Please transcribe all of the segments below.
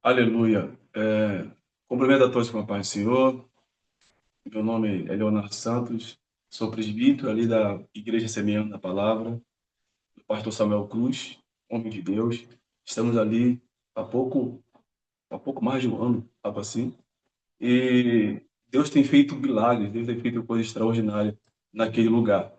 Aleluia. Cumprimento a todos com a paz do Senhor. Meu nome é Leonardo Santos, sou presbítero ali da Igreja Semeando da Palavra, do pastor Samuel Cruz, homem de Deus. Estamos ali há pouco mais de um ano, algo assim. E Deus tem feito milagres, Deus tem feito coisa extraordinária naquele lugar.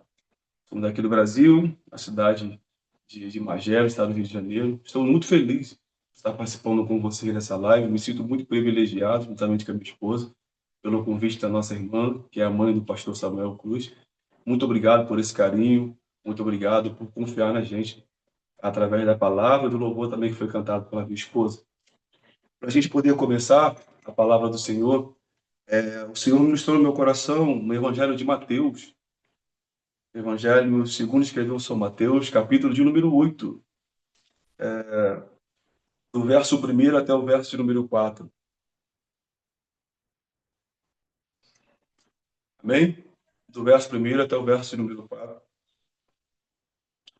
Somos daqui do Brasil, a cidade de Magé, estado do Rio de Janeiro. Estou muito feliz de estar participando com vocês dessa live. Me sinto muito privilegiado, juntamente com a minha esposa, pelo convite da nossa irmã, que é a mãe do pastor Samuel Cruz. Muito obrigado por esse carinho, muito obrigado por confiar na gente, através da palavra e do louvor também que foi cantado pela minha esposa. Para a gente poder começar a palavra do Senhor, o Senhor ministrou no meu coração no Evangelho de Mateus, Evangelho segundo escreveu São Mateus, capítulo de número 8, do verso 1 até o verso de número 4. Amém? Do verso 1 até o verso de número 4.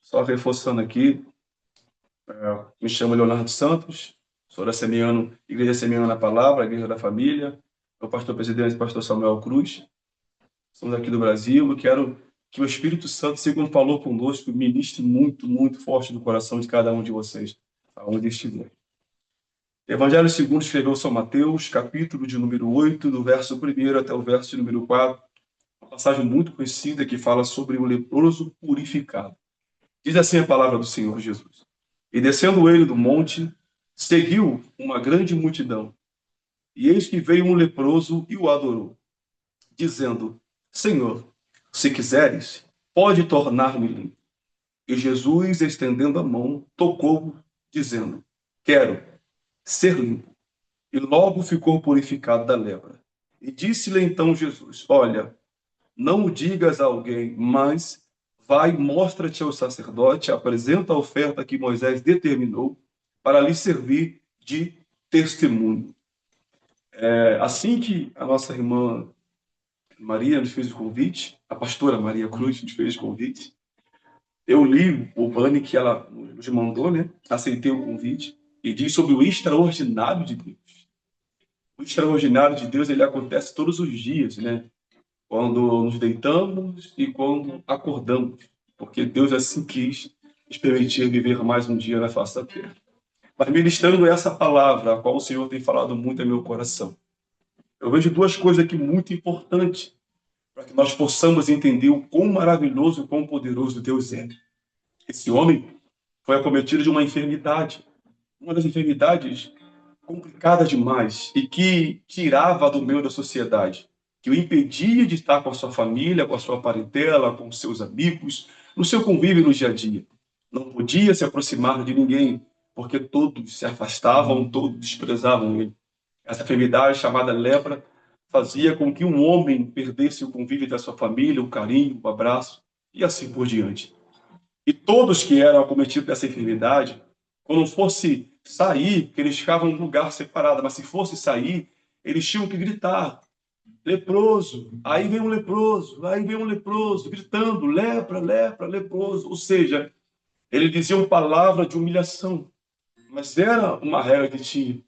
Só reforçando aqui, me chamo Leonardo Santos, sou da Semeando, Igreja Semeando na Palavra, Igreja da Família, sou pastor presidente, pastor Samuel Cruz. Somos aqui do Brasil. Eu quero que o Espírito Santo, segundo falou conosco, ministre muito, muito forte no coração de cada um de vocês, aonde estiver. Evangelho segundo escreveu São Mateus, capítulo de número 8, do verso 1 até o verso de número 4, uma passagem muito conhecida que fala sobre o leproso purificado. Diz assim a palavra do Senhor Jesus. E descendo ele do monte, seguiu uma grande multidão. E eis que veio um leproso e o adorou, dizendo: Senhor, se quiseres, pode tornar-me limpo. E Jesus, estendendo a mão, tocou-o, dizendo: Quero ser limpo. E logo ficou purificado da lepra. E disse-lhe então Jesus: Olha, não o digas a alguém, mas vai, mostra-te ao sacerdote, apresenta a oferta que Moisés determinou para lhe servir de testemunho. Assim que a nossa irmã Maria nos fez o convite, a pastora Maria Cruz nos fez o convite, eu li o banner que ela nos mandou, né? Aceitei o convite e diz sobre o extraordinário de Deus. O extraordinário de Deus, ele acontece todos os dias, né? Quando nos deitamos e quando acordamos, porque Deus assim quis nos permitir viver mais um dia na face da terra. Mas ministrando essa palavra, a qual o Senhor tem falado muito em meu coração, eu vejo duas coisas aqui muito importantes para que nós possamos entender o quão maravilhoso e quão poderoso Deus é. Esse homem foi acometido de uma enfermidade, uma das enfermidades complicadas demais e que tirava do meio da sociedade, que o impedia de estar com a sua família, com a sua parentela, com os seus amigos, no seu convívio no dia a dia. Não podia se aproximar de ninguém, porque todos se afastavam, todos desprezavam ele. Essa enfermidade, chamada lepra, fazia com que um homem perdesse o convívio da sua família, o carinho, o abraço, e assim por diante. E todos que eram acometidos dessa enfermidade, quando fosse sair, porque eles ficavam em um lugar separado, mas se fosse sair, eles tinham que gritar: leproso, aí vem um leproso, aí vem um leproso, gritando: lepra, lepra, leproso. Ou seja, eles diziam palavra de humilhação, mas era uma regra que tinha.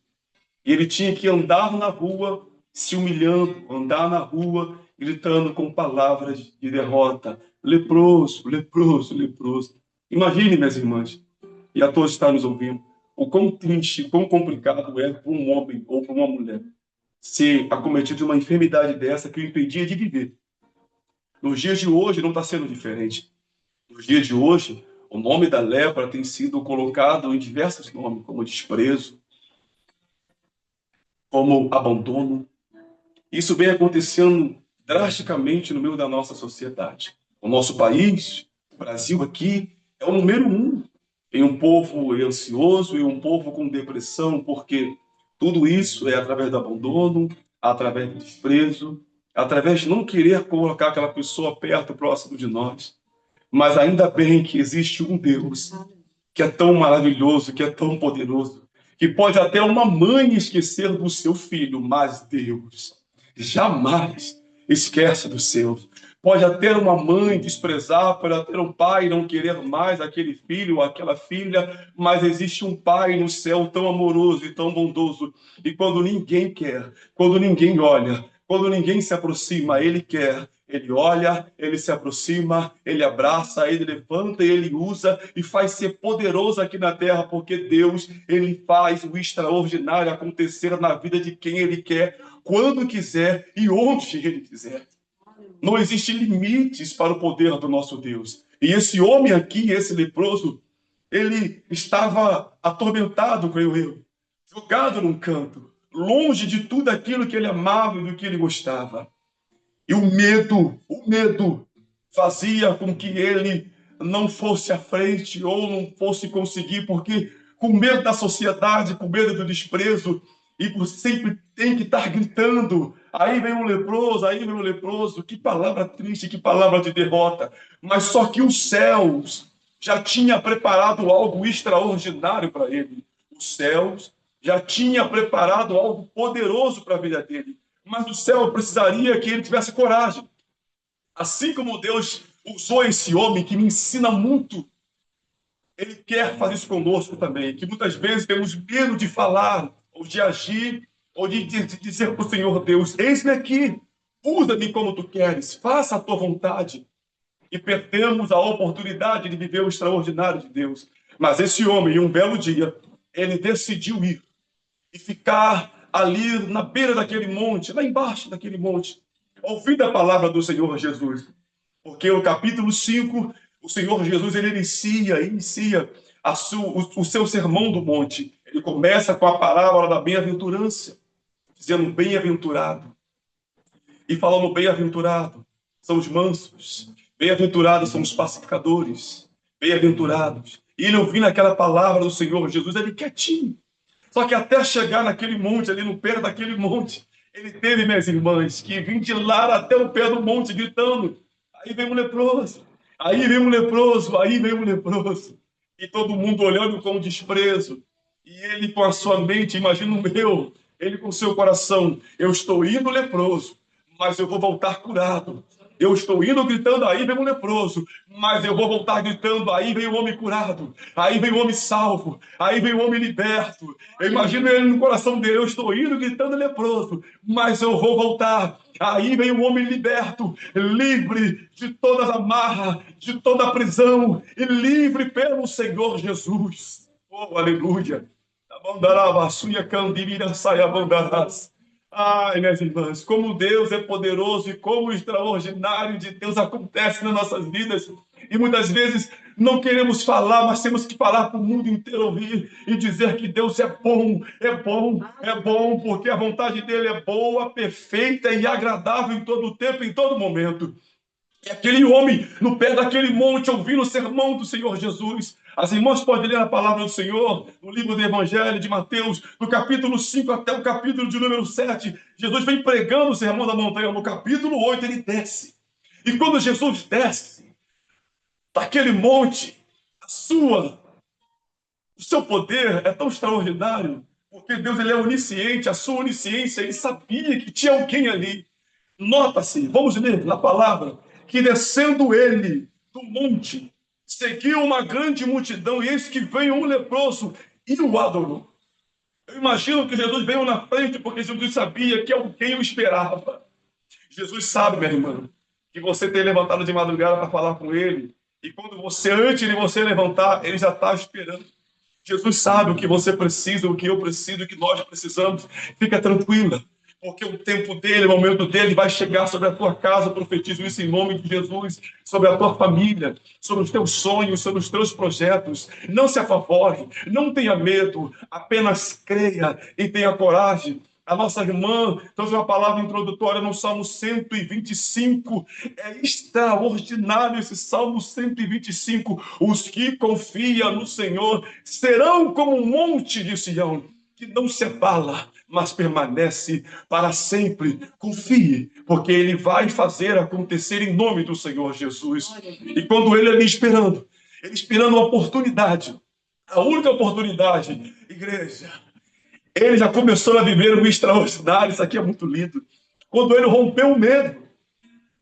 E ele tinha que andar na rua se humilhando, andar na rua gritando com palavras de derrota: leproso, leproso, leproso. Imagine, minhas irmãs, e a todos que estão nos ouvindo, o quão triste, quão complicado é para um homem ou para uma mulher ser acometido de uma enfermidade dessa que o impedia de viver. Nos dias de hoje não está sendo diferente. Nos dias de hoje, o nome da lepra tem sido colocado em diversos nomes, como desprezo, como abandono. Isso vem acontecendo drasticamente no meio da nossa sociedade. O nosso país, o Brasil aqui, é o número um em um povo ansioso, em um povo com depressão, porque tudo isso é através do abandono, através do desprezo, através de não querer colocar aquela pessoa perto, próximo de nós. Mas ainda bem que existe um Deus que é tão maravilhoso, que é tão poderoso, que pode até uma mãe esquecer do seu filho, mas Deus jamais esquece dos seus. Pode até uma mãe desprezar, pode até um pai não querer mais aquele filho ou aquela filha, mas existe um pai no céu tão amoroso e tão bondoso. E quando ninguém quer, quando ninguém olha, quando ninguém se aproxima, ele quer. Ele olha, ele se aproxima, ele abraça, ele levanta, ele usa e faz ser poderoso aqui na terra, porque Deus, ele faz o extraordinário acontecer na vida de quem ele quer, quando quiser e onde ele quiser. Não existe limites para o poder do nosso Deus. E esse homem aqui, esse leproso, ele estava atormentado, creio eu, jogado num canto, longe de tudo aquilo que ele amava e do que ele gostava. E o medo fazia com que ele não fosse à frente ou não fosse conseguir, porque com medo da sociedade, com medo do desprezo, e por sempre tem que estar gritando. Aí vem um leproso, aí vem um leproso. Que palavra triste, que palavra de derrota. Mas só que os céus já tinha preparado algo extraordinário para ele. Os céus já tinha preparado algo poderoso para a vida dele. Mas o céu precisaria que ele tivesse coragem. Assim como Deus usou esse homem que me ensina muito, ele quer fazer isso conosco também, que muitas vezes temos medo de falar, ou de agir, ou de dizer para o Senhor Deus, eis-me aqui, usa-me como tu queres, faça a tua vontade. E perdemos a oportunidade de viver o extraordinário de Deus. Mas esse homem, em um belo dia, ele decidiu ir e ficar ali na beira daquele monte, lá embaixo daquele monte, ouvindo a palavra do Senhor Jesus. Porque no capítulo 5, o Senhor Jesus ele inicia o seu sermão do monte. Ele começa com a parábola da bem-aventurança, dizendo bem-aventurado. E falando bem-aventurado são os mansos, bem-aventurados são os pacificadores, bem-aventurados. E ele ouvindo aquela palavra do Senhor Jesus, ele quietinho. Só que até chegar naquele monte, ali no pé daquele monte, ele teve, minhas irmãs, que vir de lá até o pé do monte, gritando, aí vem um leproso, aí vem um leproso, aí vem um leproso. E todo mundo olhando com desprezo. E ele com a sua mente, imagina o meu, ele com o seu coração, eu estou indo leproso, mas eu vou voltar curado. Eu estou indo gritando, aí vem um leproso, mas eu vou voltar gritando, aí vem o homem curado, aí vem o homem salvo, aí vem o homem liberto. Eu imagino ele no coração dele, eu estou indo gritando leproso, mas eu vou voltar. Aí vem o homem liberto, livre de toda a amarra, de toda a prisão, e livre pelo Senhor Jesus. Oh, aleluia. Ai, minhas irmãs, como Deus é poderoso e como o extraordinário de Deus acontece nas nossas vidas. E muitas vezes não queremos falar, mas temos que falar para o mundo inteiro ouvir e dizer que Deus é bom, é bom, é bom, porque a vontade dele é boa, perfeita e agradável em todo o tempo, em todo momento. E aquele homem, no pé daquele monte, ouvindo o sermão do Senhor Jesus. As irmãs podem ler a palavra do Senhor no livro do Evangelho de Mateus, no capítulo 5 até o capítulo de número 7. Jesus vem pregando o sermão da montanha. No capítulo 8, ele desce. E quando Jesus desce daquele monte, o seu poder é tão extraordinário, porque Deus ele é onisciente, a sua onisciência, ele sabia que tinha alguém ali. Nota-se, vamos ler na palavra, que descendo ele do monte, seguiu uma grande multidão, e eis que veio um leproso e o adorou. Eu imagino que Jesus veio na frente, porque Jesus sabia que alguém o esperava. Jesus sabe, minha irmã, que você tem levantado de madrugada para falar com ele, e quando você, antes de você levantar, ele já está esperando. Jesus sabe o que você precisa, o que eu preciso, o que nós precisamos. Fica tranquila, porque o tempo dele, o momento dele vai chegar sobre a tua casa. Profetizo isso em nome de Jesus, sobre a tua família, sobre os teus sonhos, sobre os teus projetos. Não se apavore, não tenha medo, apenas creia e tenha coragem. A nossa irmã trouxe uma palavra introdutória no Salmo 125. É extraordinário esse Salmo 125. Os que confiam no Senhor serão como um monte de Sião, que não se abala, mas permanece para sempre. Confie, porque Ele vai fazer acontecer em nome do Senhor Jesus. E quando Ele esperando a oportunidade, a única oportunidade, igreja, ele já começou a viver o extraordinário. Isso aqui é muito lindo. Quando ele rompeu o medo,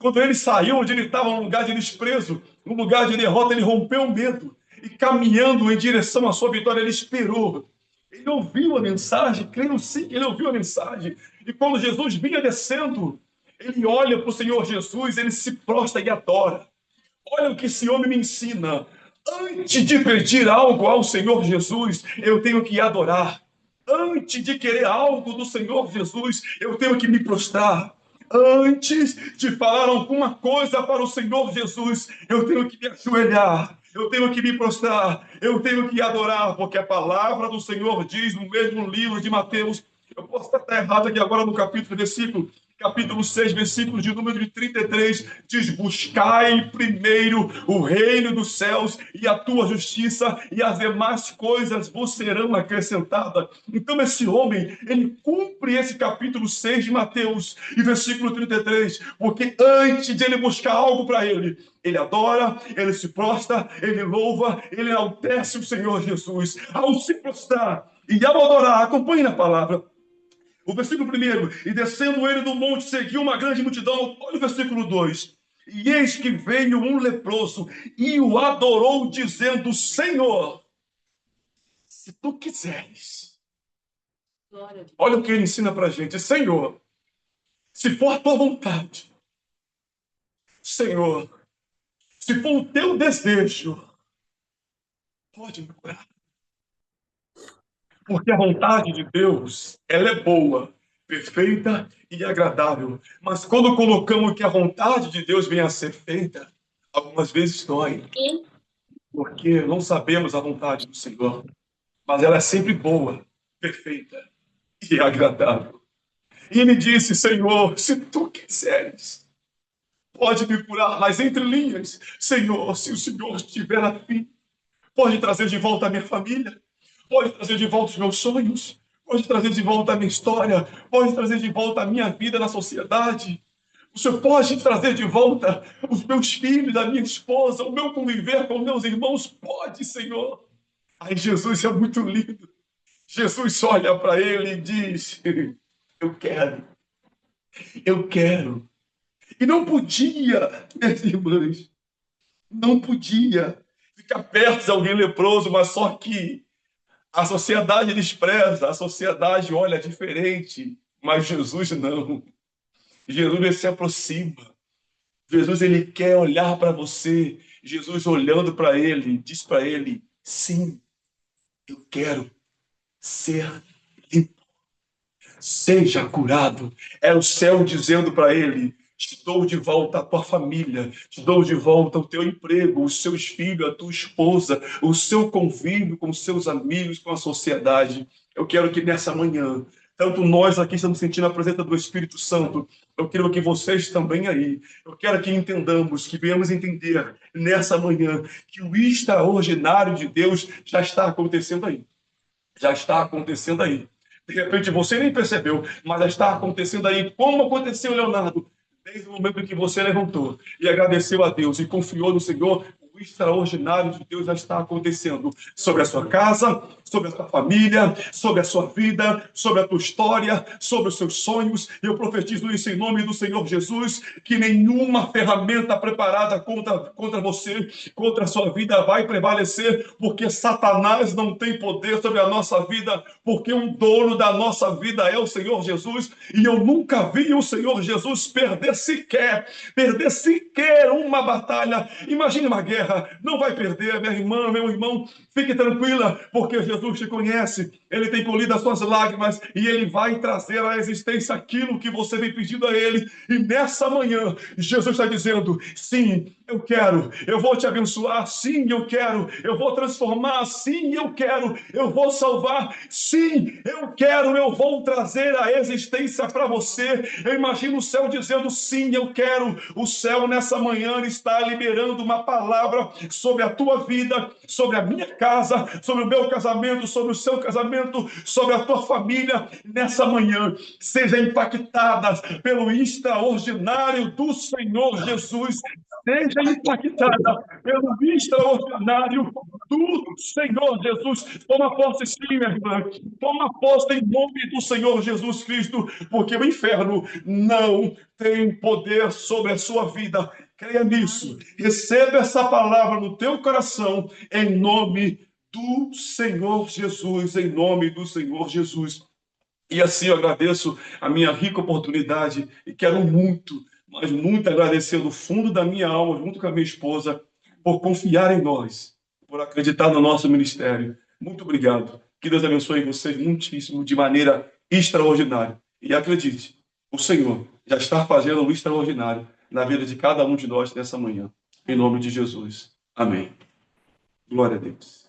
Quando ele saiu, onde ele estava, num lugar de desprezo, num lugar de derrota, ele rompeu o medo. E caminhando em direção à sua vitória, ele esperou. Ele ouviu a mensagem, creio sim que ele ouviu a mensagem. E quando Jesus vinha descendo, ele olha para o Senhor Jesus, ele se prostra e adora. Olha o que esse homem me ensina. Antes de pedir algo ao Senhor Jesus, eu tenho que adorar. Antes de querer algo do Senhor Jesus, eu tenho que me prostrar. Antes de falar alguma coisa para o Senhor Jesus, eu tenho que me ajoelhar. Eu tenho que me prostrar. Eu tenho que adorar, porque a palavra do Senhor diz no mesmo livro de Mateus. Eu posso estar errado aqui agora no capítulo 6, versículo de número 33, diz: buscai primeiro o reino dos céus e a tua justiça, e as demais coisas vos serão acrescentadas. Então esse homem, ele cumpre esse capítulo 6 de Mateus, e versículo 33, porque antes de ele buscar algo para ele, ele adora, ele se prostra, ele louva, ele enaltece o Senhor Jesus. Ao se prostrar e ao adorar, acompanhe na palavra, o versículo 1, e descendo ele do monte, seguiu uma grande multidão. Olha o versículo 2. E eis que veio um leproso e o adorou, dizendo: Senhor, se tu quiseres. Olha o que ele ensina para a gente: Senhor, se for a tua vontade, Senhor, se for o teu desejo, pode me curar. Porque a vontade de Deus, ela é boa, perfeita e agradável. Mas quando colocamos que a vontade de Deus venha a ser feita, algumas vezes dói, porque não sabemos a vontade do Senhor. Mas ela é sempre boa, perfeita e agradável. E ele disse: Senhor, se tu quiseres, pode me curar. Mas entre linhas, Senhor, se o Senhor estiver afim, pode trazer de volta a minha família, pode trazer de volta os meus sonhos, pode trazer de volta a minha história, pode trazer de volta a minha vida na sociedade. O Senhor pode trazer de volta os meus filhos, a minha esposa, o meu conviver com meus irmãos. Pode, Senhor. Aí Jesus é muito lindo. Jesus olha para ele e diz: eu quero, eu quero. E não podia, minhas irmãs, não podia ficar perto de alguém leproso, mas só que a sociedade despreza, a sociedade olha diferente, mas Jesus não. Jesus ele se aproxima. Jesus ele quer olhar para você. Jesus olhando para ele, diz para ele: sim, eu quero ser limpo. Seja curado. É o céu dizendo para ele: te dou de volta a tua família, te dou de volta o teu emprego, os seus filhos, a tua esposa, o seu convívio com os seus amigos, com a sociedade. Eu quero que nessa manhã, tanto nós aqui estamos sentindo a presença do Espírito Santo, eu quero que vocês também aí, eu quero que entendamos, que venhamos entender nessa manhã que o extraordinário de Deus já está acontecendo aí. Já está acontecendo aí. De repente você nem percebeu, mas já está acontecendo aí. Como aconteceu, Leonardo? Desde o momento em que você levantou e agradeceu a Deus e confiou no Senhor, o extraordinário de Deus já está acontecendo sobre a sua casa, sobre a sua família, sobre a sua vida, sobre a tua história, sobre os seus sonhos. Eu profetizo isso em nome do Senhor Jesus, que nenhuma ferramenta preparada contra você, contra a sua vida vai prevalecer, porque Satanás não tem poder sobre a nossa vida, porque o dono da nossa vida é o Senhor Jesus, e eu nunca vi o Senhor Jesus perder sequer uma batalha. Imagine uma guerra. Não vai perder, minha irmã, meu irmão. Fique tranquila, porque Jesus te conhece. Ele tem colhido as suas lágrimas e ele vai trazer à existência aquilo que você vem pedindo a ele. E nessa manhã, Jesus está dizendo: sim, eu quero. Eu vou te abençoar. Sim, eu quero. Eu vou transformar. Sim, eu quero. Eu vou salvar. Sim, eu quero. Eu vou trazer a existência para você. Eu imagino o céu dizendo: sim, eu quero. O céu nessa manhã está liberando uma palavra sobre a tua vida, sobre a minha casa, sobre o meu casamento, sobre o seu casamento, sobre a tua família. Nessa manhã, seja impactada pelo extraordinário do Senhor Jesus. Seja impactada pelo extraordinário do Senhor Jesus. Toma posse sim, minha irmã. Toma posse em nome do Senhor Jesus Cristo, porque o inferno não tem poder sobre a sua vida. Creia nisso. Receba essa palavra no teu coração, em nome do Senhor Jesus, em nome do Senhor Jesus. E assim eu agradeço a minha rica oportunidade e quero muito, mas muito agradecer do fundo da minha alma, junto com a minha esposa, por confiar em nós, por acreditar no nosso ministério. Muito obrigado. Que Deus abençoe vocês muitíssimo, de maneira extraordinária. E acredite, o Senhor já está fazendo o extraordinário na vida de cada um de nós nessa manhã. Em nome de Jesus. Amém. Glória a Deus.